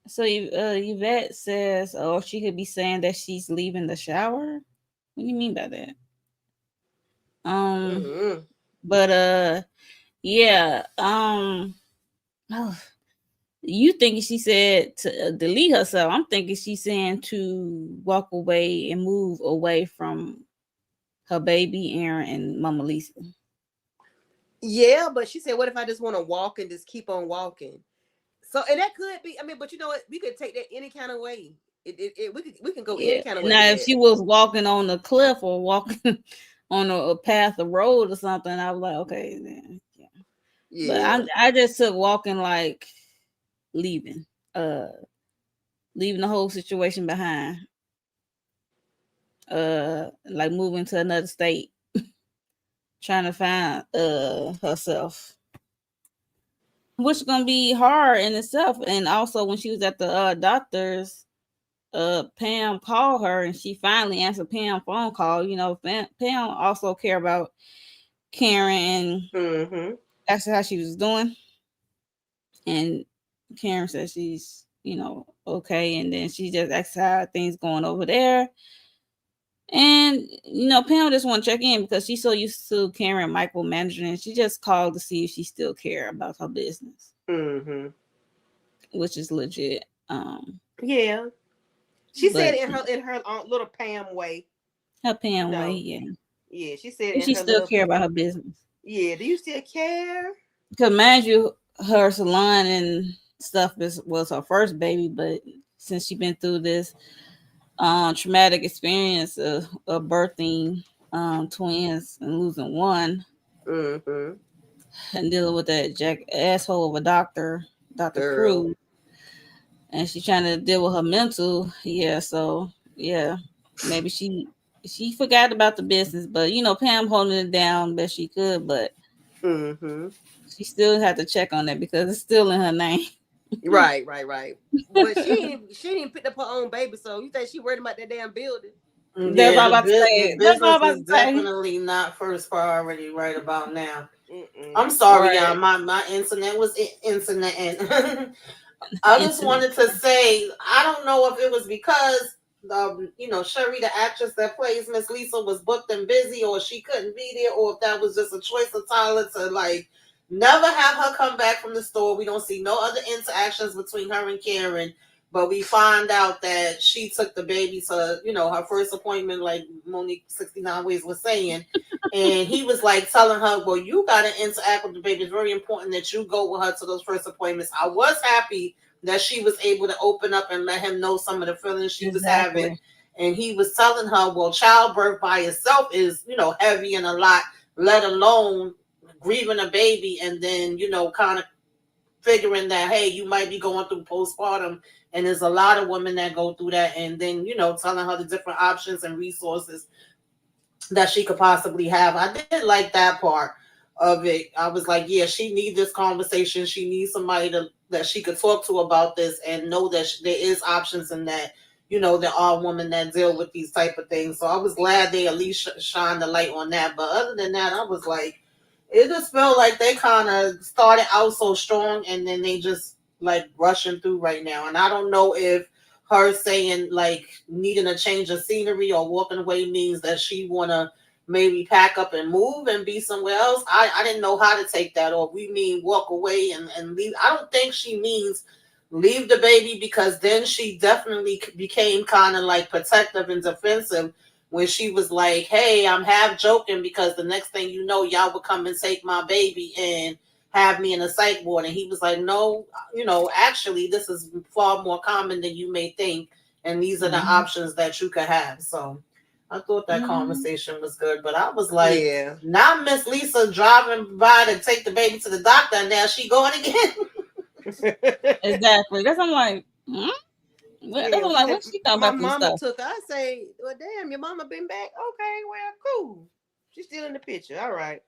So Yvette says, "Oh, she could be saying that she's leaving the shower." What do you mean by that? Um, Mm-hmm. but yeah. Oh, you thinking she said to delete herself? I'm thinking she's saying to walk away and move away from her baby Aaron and Mama Lisa. Yeah, but she said, "What if I just want to walk and just keep on walking?" So, and that could be. I mean, but you know what? We could take that any kind of way. We can go any Yeah. kind of way Now, with if that. she was walking on a cliff or walking on a path, a road or something, I was like, okay, then yeah. But Yeah. I just took walking like leaving, uh, leaving the whole situation behind, like moving to another state, trying to find herself, which is gonna be hard in itself. And also, when she was at the doctor's, Pam called her, and she finally answered Pam's phone call. You know, Pam also care about Karen and Mm-hmm. asked her how she was doing, and Karen said she's, okay, and then she just asked how things going over there. And Pam just want to check in because she's so used to Karen micromanaging, and she just called to see if she still care about her business, Mm-hmm. which is legit. Yeah. She said But it in her little Pam way. her You Pam way, know. yeah, Yeah, she said if in she her still little. care about her business. Yeah, do you still care? Because mind you, her salon and stuff was her first baby, but since she been through this traumatic experience of birthing twins and losing one, Mm-hmm. and dealing with that asshole of a doctor, Dr. Girl. Cruz, and she trying to deal with her mental. Yeah, so yeah, maybe she forgot about the business, but Pam holding it down best she could, but Mm-hmm. she still had to check on that because it's still in her name. Right, right, right. But she didn't pick up her own baby, so you think she worried about that damn building? That's Yeah, all I'm about to the say. That's all I'm business about is to say. definitely not first priority right about now. Mm-mm. I'm sorry, y'all. Right. My internet was internet, and I just Internet. wanted to say I don't know if it was because Sherry, the actress that plays Miss Lisa, was booked and busy, or she couldn't be there, or if that was just a choice of Tyler to like never have her come back from the store. We don't see no other interactions between her and Karen. But we find out that she took the baby to, her first appointment, like Monique 69 Ways was saying. And he was like telling her, well, you got to interact with the baby. It's very important that you go with her to those first appointments. I was happy that she was able to open up and let him know some of the feelings she was having. Exactly. And he was telling her, well, childbirth by itself is, heavy and a lot, let alone grieving a baby and then, kind of figuring that, hey, you might be going through postpartum. And there's a lot of women that go through that. And then, telling her the different options and resources that she could possibly have. I did like that part of it. I was like, yeah, she needs this conversation. She needs somebody that she could talk to about this and know that there is options and that, there are women that deal with these type of things. So I was glad they at least shine the light on that. But other than that, I was like, it just felt like they kind of started out so strong and then they just like rushing through right now. And I don't know if her saying like needing a change of scenery or walking away means that she wanna maybe pack up and move and be somewhere else. I didn't know how to take that, or we mean walk away and leave. I don't think she means leave the baby, because then she definitely became kind of like protective and defensive when she was like, hey, I'm half joking because the next thing you know, y'all would come and take my baby and have me in a psych ward. And he was like, no, actually, this is far more common than you may think. And these are the Mm-hmm. options that you could have. So I thought that Mm-hmm. conversation was good. But I was like, Yeah. now Miss Lisa driving by to take the baby to the doctor, and now she going again. Exactly. That's I'm like, that's Yeah, I'm she like, said what she talking my about this mama stuff? took her. I say, well, damn, your mama been back? Okay, well, cool. She's still in the picture. All right.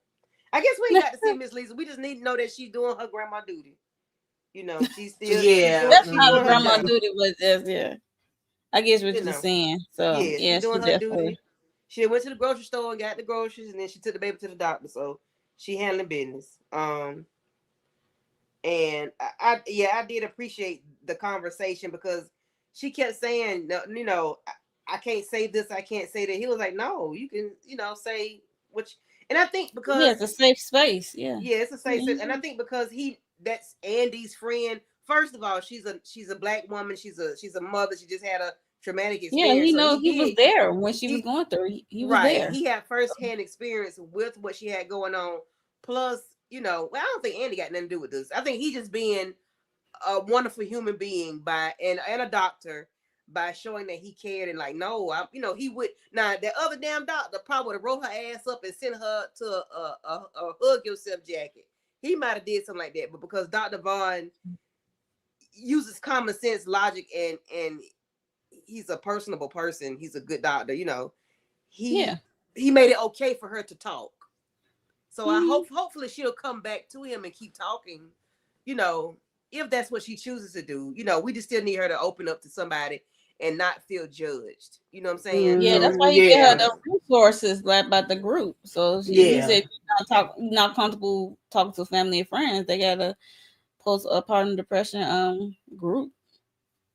I guess we ain't got to see Miss Lisa. We just need to know that she's doing her grandma duty. She's Yeah. doing That's she's how the doing her grandma Mm-hmm. job. duty was. Just yeah. I guess what You you're know. saying. So Yeah, she's yeah, she doing her definitely. duty. She went to the grocery store and got the groceries, and then she took the baby to the doctor. So she handling business. And I did appreciate the conversation because she kept saying, I can't say this, I can't say that. He was like, no, you can, say what. And I think Yeah, because it's a safe space. Yeah. yeah, it's a safe Mhm. and I think because that's Andy's friend. First of all, she's a black woman. She's a mother. She just had a traumatic Yeah, experience. So he was there when she was he going through. He was right. there. He had firsthand experience with what she had going on. Plus, well, I don't think Andy got nothing to do with this. I think he just being a wonderful human being and a doctor by showing that he cared and like no, he would now that other damn doctor probably would have rolled her ass up and sent her to a hug yourself jacket. He might have did something like that, but because Dr. Vaughn, uses common sense, logic, and he's a personable person. He's a good doctor. Yeah. He made it okay for her to talk. So I Mhm. hopefully she'll come back to him and keep talking. You know, if that's what she chooses to do. We just still need her to open up to somebody and not feel judged. You know what I'm saying? Yeah, that's So why he get her Yeah, the resources like about the group. So he yeah. said, if you're not comfortable talking to family and friends, they gotta post a partner depression group.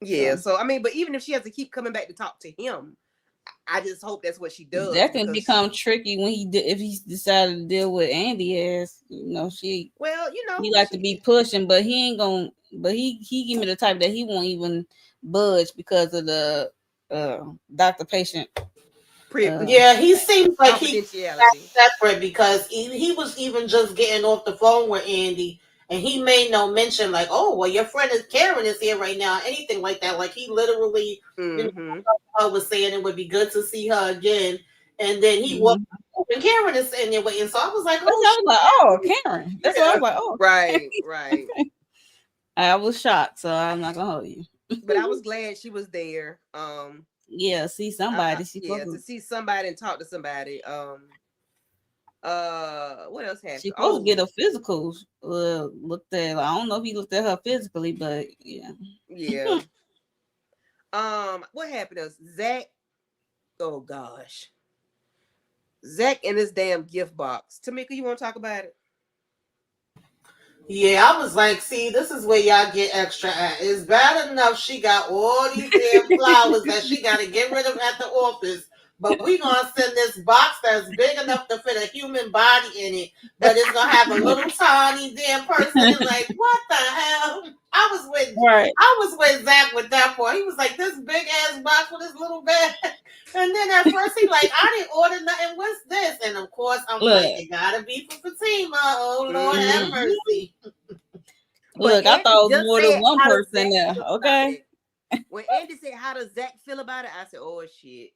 yeah. So So I mean, but even if she has to keep coming back to talk to him, I just hope that's what she does that can because, become tricky when if he decided to deal with Andy as well, he like to she be pushing, but he ain't gonna. But he give me the type that he won't even budge because of the doctor patient. privilege, Yeah, he seems like he confidentiality. got separate because he was even just getting off the phone with Andy, and he made no mention like, "Oh, well, your friend is Karen is here right now," anything like that. Like he literally, you know, Mm-hmm. was saying it would be good to see her again, and then he walked Mhm. up and Karen is sitting there waiting. So I was like, That's "Oh, why I was like, oh, Karen. That's why I yeah, was like, oh, Right, right. I was shocked, so I'm not gonna hold you. But I was glad she was there. Yeah, see somebody. She Yeah, supposed to to. see somebody and talk to somebody. What else She happened? supposed to Oh, get a physical looked at. I don't know if he looked at her physically, but yeah. yeah. What happened is Zach. Oh gosh, Zach and his damn gift box. Tamika, you want to talk about it? yeah." I was like, "See, this is where y'all get extra at. It's bad enough she got all these damn flowers that she got to get rid of at the office, but we gonna send this box that's big enough to fit a human body in it, but it's gonna have a little tiny damn person in. Like, what the hell?" Right. I was with Zach with that part. He was like, "This big ass box with this little bag." And then at first he like, "I didn't order nothing. What's this?" And of course I'm like, Look, "It gotta be for Fatima. Oh Lord have Mm-hmm. mercy." But I Andy thought it was just more than said, one "How does person Zach there. feel about Okay. that?" When Andy said, "How does Zach feel about it?" I said, "Oh shit."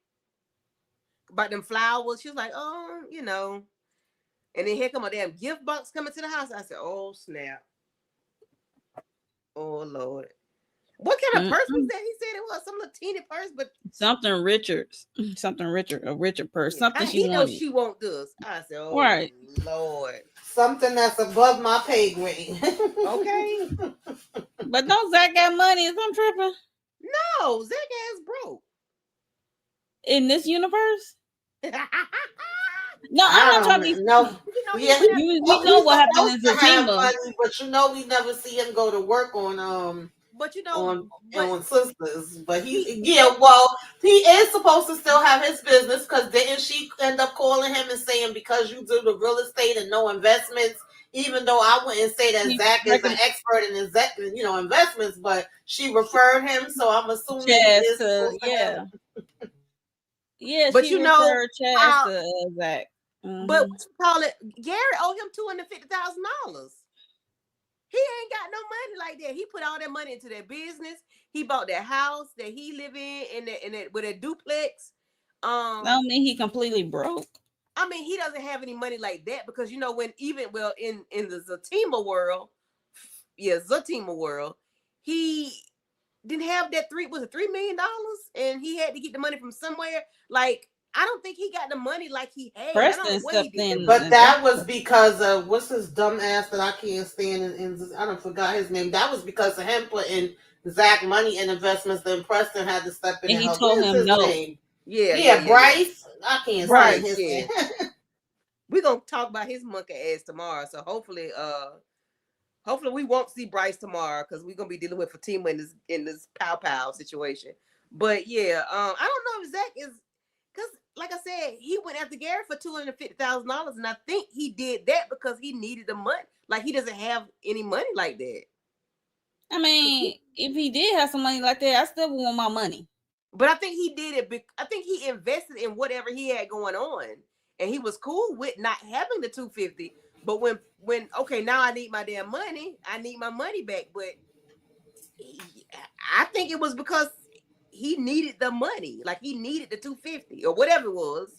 About them flowers, she was like, "Oh, you know." And then here come a damn gift box coming to the house. I said, "Oh snap! Oh Lord!" What kind of purse was Mm-mm. that? He said it was some little teeny purse, but Something Richards, something Richard, a Richard purse, yeah, something she he knows wanted. she won't do us. I said, "Oh Right. Lord." Something that's above my pay grade. Okay. But don't Zach got money? Is I'm tripping No, Zach ass broke. in this universe? you No, I'm I not trying to be. don't know. know he Yeah, went out. We know he's what happened supposed in to have Zatima. money, but we never see him go to work But on but on Sistas. But he, he yeah, well, he is supposed to still have his business because didn't she end up calling him and saying because you do the real estate and no investments? Even though I wouldn't say that He Zach is an recommend expert in investments, but she referred him, so I'm assuming he Chaz is to supposed to have. yeah, yeah. but She you know referred Chaz how to Zach. but Hmm. what you call it, Gary owed him $250,000. He ain't got no money like that. He put all that money into that business. He bought that house that he live in that with a duplex. I Um, don't mean he completely broke. I mean, he doesn't have any money like that because when even well in the Zatima world, yeah, Zatima world, he didn't have that $3 million, and he had to get the money from somewhere. Like I don't think he got the money like he had. I don't know Preston what he stepped did that in, with. But and that that's was because of what's his dumb ass that I can't stand. I don't forgot his name. That was because of him putting Zach money in investments. Then Preston had to step in and and he help. told What is him his no. name? Yeah, yeah, Yeah, yeah, yeah. Bryce. I can't stand Bryce, his yeah. name. We're gonna talk about his monkey ass tomorrow. So hopefully we won't see Bryce tomorrow because we're gonna be dealing with Fatima in this pow pow situation. But yeah, I don't know if Zach is because like I said, he went after Gary for $250,000, and I think he did that because he needed the money. Like he doesn't have any money like that. I mean, if he did have some money like that, I still would want my money. But I think he did it. I think he invested in whatever he had going on, and he was cool with not having the 250. But when okay, now I need my damn money. I need my money back. But I think it was because he needed the money, like he needed the 250 or whatever it was.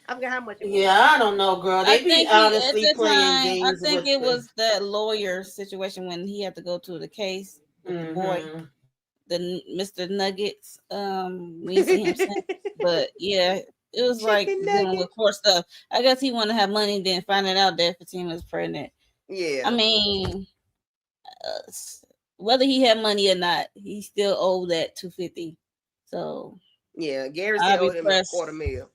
I forgot how much it was. Yeah, I don't know, girl. I They be think he at honestly the playing time. I games think with it the. was that lawyer situation when he had to go to the case. with the boy, Mm-hmm. the Mr. Nuggets. We ain't see him since. But yeah, it was like Chicken dealing with nugget. court stuff. I guess he wanted to have money, then finding out that Fatima was pregnant. I Yeah. mean, uh, whether he had money or not, he still owed that 250. So Yeah. Gary I'll said be owed him a quarter pressed. mil.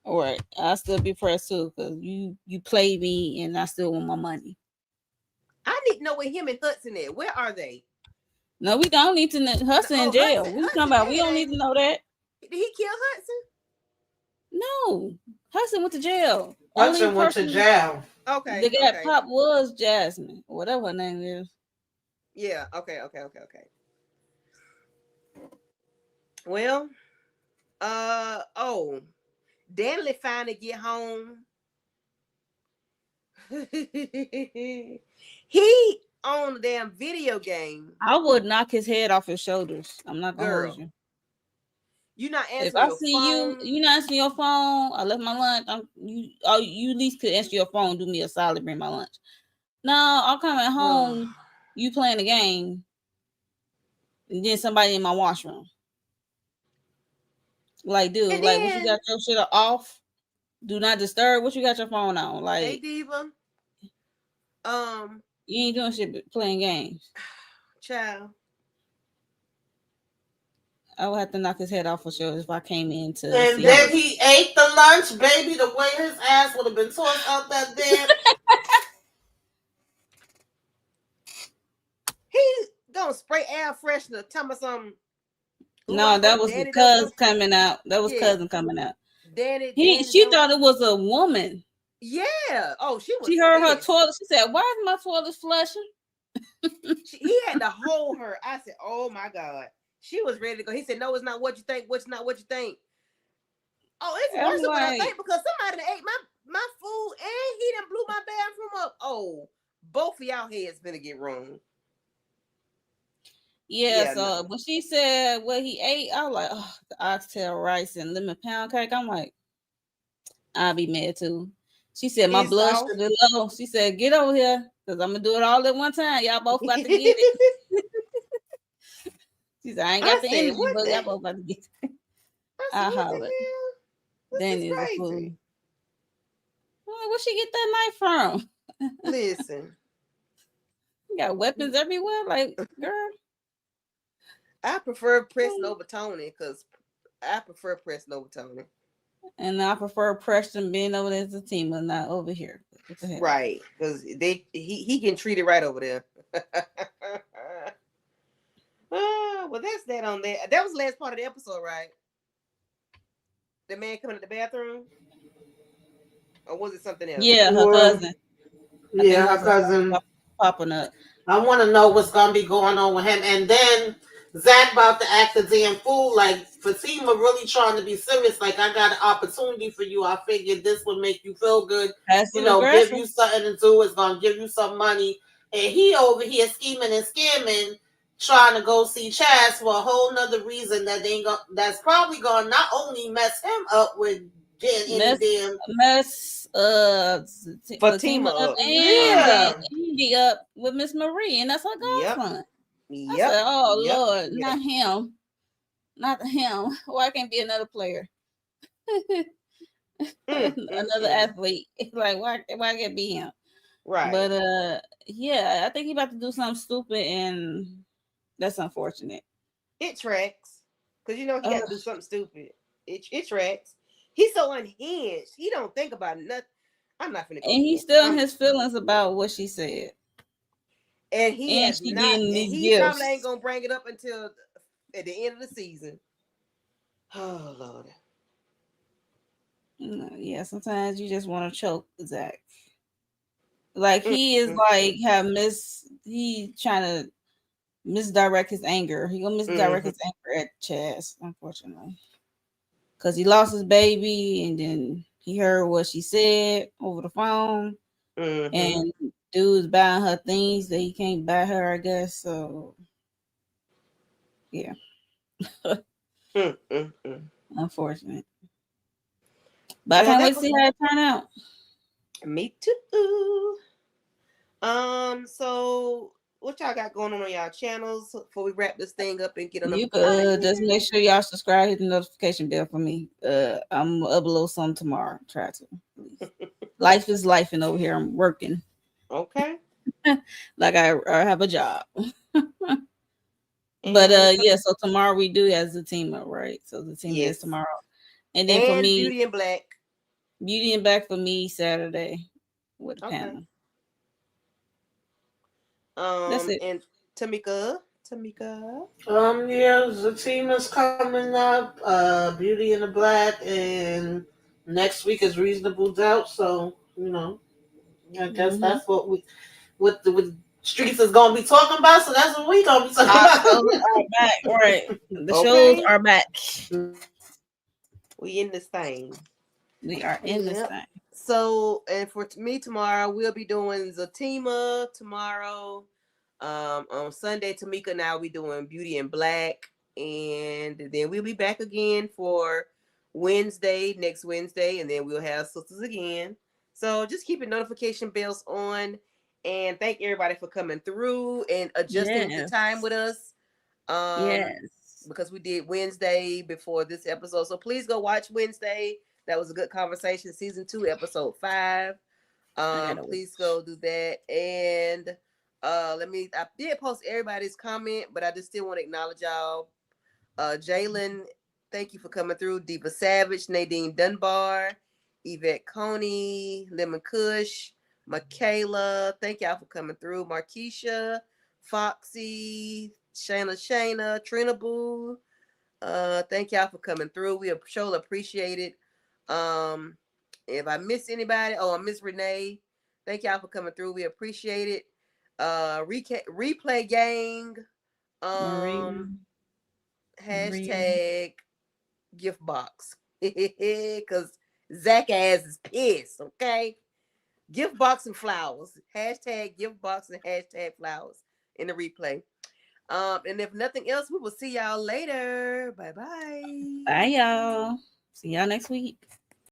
All right, I'll still be pressed too because you played me and I still want my money. I need to know where him and Hudson at. Where are they? No, we don't need to know. Hudson in Oh, jail. Hudson. What you talking Hudson about? We dead, don't need ain't to he? know that. Did he kill Hudson? No, Hudson went to jail. Only Hudson went to person jail. Okay. that got Okay. popped was Jasmine, whatever her name is. Yeah. Okay. Okay. Okay. Okay. Well. Oh. Danley finally get home. He on the damn video game, I would knock his head off his shoulders. I'm not gonna hold girl. you. You not If answering I your see you, phone. you not answering your phone. I left my lunch. You. Oh, you at least could answer your phone. Do me a solid. Bring my lunch. No, I'm coming home. You playing the game, and then somebody in my washroom. Like, dude, And like, what you then, got your shit off? Do not disturb. What you got your phone on? hey Like, Diva, um, you ain't doing shit but playing games. child, I would have to knock his head off for sure if I came in to And see then him. he ate the lunch, baby. The way his ass would have been tossed out that damn. he gonna spray air freshener. Tell me something. Ooh, I No, that hope was Danny don't cuz come. coming out. That was Yeah, cousin coming out. Danny She don't. thought it was a woman. Yeah. Oh, she was She heard her pissed. toilet. She said, "Why is my toilet flushing?" He had to hold her. I said, "Oh my god." She was ready to go. He said, "No, it's not what you think. What's not what you think." Oh, it's I'm worse than what I like, think because somebody ate my food and he done blew my bathroom up. Oh, both of y'all heads gonna get wrong. yeah. Yeah, So no. when she said what he ate, I was like, "Oh, the oxtail rice and lemon pound cake." I'm like, I'll be mad too. She said, "My Pissed blood off. sugar low." She said, "Get over here, cause I'm gonna do it all at one time. Y'all both about to get it." She said, "I ain't I got the said, energy, "What but the?" y'all both about to get it." I said, I "What the hollered. hell? This is Danny is a fool. crazy." I'm like, where she get that knife from? Listen, You got weapons everywhere. Like, girl. I prefer pressing over Tony because I prefer pressing over Tony. And I prefer Preston being over there as a team and not over here. What the hell? Right, because he getting treated right over there. Well, that's that on that. That was the last part of the episode, right? The man coming to the bathroom, or was it something else? Yeah, her Well, cousin. I think it yeah, was her her cousin. popping up. I want to know what's gonna be going on with him. And then Zach about to act a damn fool. Like Fatima really trying to be serious. Like I got an opportunity for you. I figured this would make you feel good. You Passive know, give aggressive. you something to do. It's gonna give you some money. And he over here scheming and scamming, trying to go see Chaz for a whole nother reason that they ain't that's probably gonna not only mess him up with getting any Mess damn mess Fatima Fatima up up. and then yeah. Andy up with Miss Marie, and that's her Yep. godson. I Yep. said, "Oh Yep. Lord, Yep. not him, not him. Why can't be another player, another Mm. athlete? Like why can't be him?" Right. But yeah, I think he about to do something stupid, and that's unfortunate. It tracks. Because you know he got to Ugh. do something stupid. It tracks. He's so unhinged. He don't think about nothing. I'm not finna go And he's there. still in his feelings about what she said, And he and has she not, getting and these he probably ain't gifts. gonna bring it up until at the end of the season. Oh Lord. Yeah, sometimes you just want to choke Zach. Like Mm, he is mm, like mm. he trying to misdirect his anger. He gonna misdirect Mm-hmm. his anger at Chaz, unfortunately, because he lost his baby, and then he heard what she said over the phone, Mm-hmm. and dude's buying her things that he can't buy her, I guess. So yeah, Mm, mm, mm. unfortunate. But I Well, can't that wait to was see how it turn out. me too. So what y'all got going on y'all channels before we wrap this thing up and get on You up out of could just here? make sure y'all subscribe, hit the notification bell for me. I'm gonna upload some tomorrow. Try to. Life is life, and over here I'm working Okay. like I have a job. But And yeah, so tomorrow we do as a team up, right? So the team is yes. tomorrow. And then for And me, Beauty in Black. Beauty and Back for me Saturday with the Okay. panel. That's it. And Tamika. Yeah, the team is coming up. Beauty in the Black, and next week is Reasonable Doubt. So I guess Mm-hmm. that's what the streets is gonna be talking about. So that's what we gonna be talking Our about. shows are back, right? The shows Okay. are back. We in this thing. We are in this Yep. thing. So, and for me tomorrow, we'll be doing Zatima tomorrow. On Sunday, Tamika and I we doing Beauty in Black, and then we'll be back again for next Wednesday, and then we'll have Sisters again. So just keeping notification bells on, and thank everybody for coming through and adjusting the time Yes. with us. Um, Yes. because we did Wednesday before this episode. So please go watch Wednesday. That was a good conversation. Season 2, episode 5. I gotta Please watch. go do that. And I did post everybody's comment, but I just still want to acknowledge y'all. Jalen, thank you for coming through. Diva Savage, Nadine Dunbar, Yvette Coney, Lemon Kush, Michaela, thank y'all for coming through. Markeisha, Foxy, Shayna, Trina Boo, thank y'all for coming through. We sure appreciate it. If I miss anybody, I miss Renee. Thank y'all for coming through. We appreciate it. Replay gang. Maria. Maria. Hashtag gift box. Cause Zach ass is pissed. Okay. Gift box and flowers. Hashtag gift box and hashtag flowers in the replay. And if nothing else, we will see y'all later. Bye bye. Bye, y'all. See y'all next week.